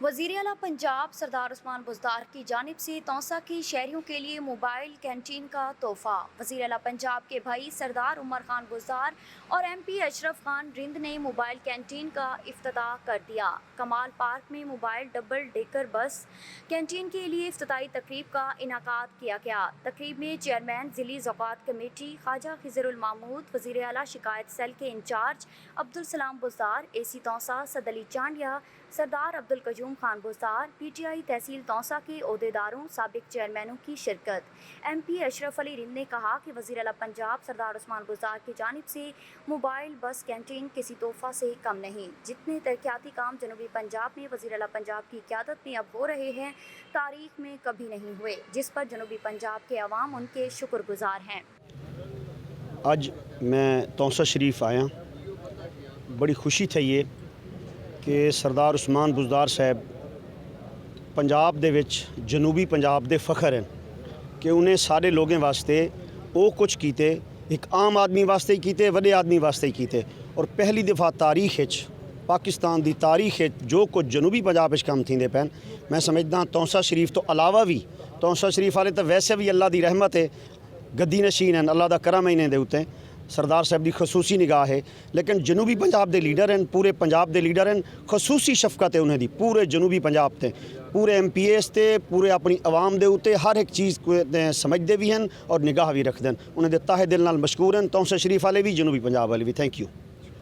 وزیراعلی پنجاب سردار بزدار کی جانب سے توسا کے شہریوں کے لیے موبائل کینٹین کا تحفہ۔ وزیراعلی پنجاب کے بھائی سردار بزدار اور ایم پی اشرف رند نے موبائل کینٹین کا افتتاح کر دیا۔ کمال پارک میں موبائل ڈبل ڈیکر بس کینٹین کے لیے افتتاحی تقریب کا انعقاد کیا گیا۔ تقریب میں چیئرمین ضلعی زکوٰۃ کمیٹی خواجہ خضر المحمود، وزیراعلی شکایت سیل کے in charge Abdul Salam Buzdar, A C Taunsa سدلی Chandia, Sardar Abdul Qayyum Khan Buzdar, P T I تحصیل توسا کے عہدیداروں، سابق چیئرمینوں کی شرکت۔ ایم پی اشرف رند نے کہا کہ وزیراعلی پنجاب سردار بزدار کی جانب سے موبائل بس کینٹین کسی تحفہ سے کم نہیں۔ جتنے ترقیاتی کام جنوبی پنجاب میں وزیراعلی پنجاب کی قیادت میں اب ہو رہے ہیں، تاریخ میں کبھی نہیں ہوئے، جس پر جنوبی پنجاب کے عوام ان کے شکر گزار ہیں۔ اج میں توسا شریف آیا، بڑی خوشی تھی یہ کہ سردار بزدار صاحب پنجاب دے وچ جنوبی پنجاب دے فخر ہیں کہ انہیں سارے لوگوں واسطے وہ کچھ کیتے، ایک عام آدمی واسطے ہی کیتے، وڈے آدمی واسطے ہی کیتے، اور پہلی دفعہ تاریخ پاکستان دی تاریخ جو کچھ جنوبی پنجاب کام تھیندے پین، میں سمجھدا توسا شریف تو علاوہ بھی توسا شریف والے تو ویسے بھی اللہ دی رحمت ہے، گدی نشین ہیں، اللہ دا کرم ہے انہیں دے اوتے، سردار صاحب دی خصوصی نگاہ ہے، لیکن جنوبی پنجاب دے لیڈر ہیں، پورے پنجاب دے لیڈر ہیں، خصوصی شفقت ہے انہیں دی پورے جنوبی پنجاب تے، پورے ایم پی ایس تے، پورے اپنی عوام دے اوتے ہر ایک چیز کو سمجھدے بھی ہیں اور نگاہ بھی رکھتے ہیں، انہیں دے تاہ دل نال مشکور ہیں۔ توسا شریف والے بھی، جنوبی پنجاب والے بھی، تھینک یو۔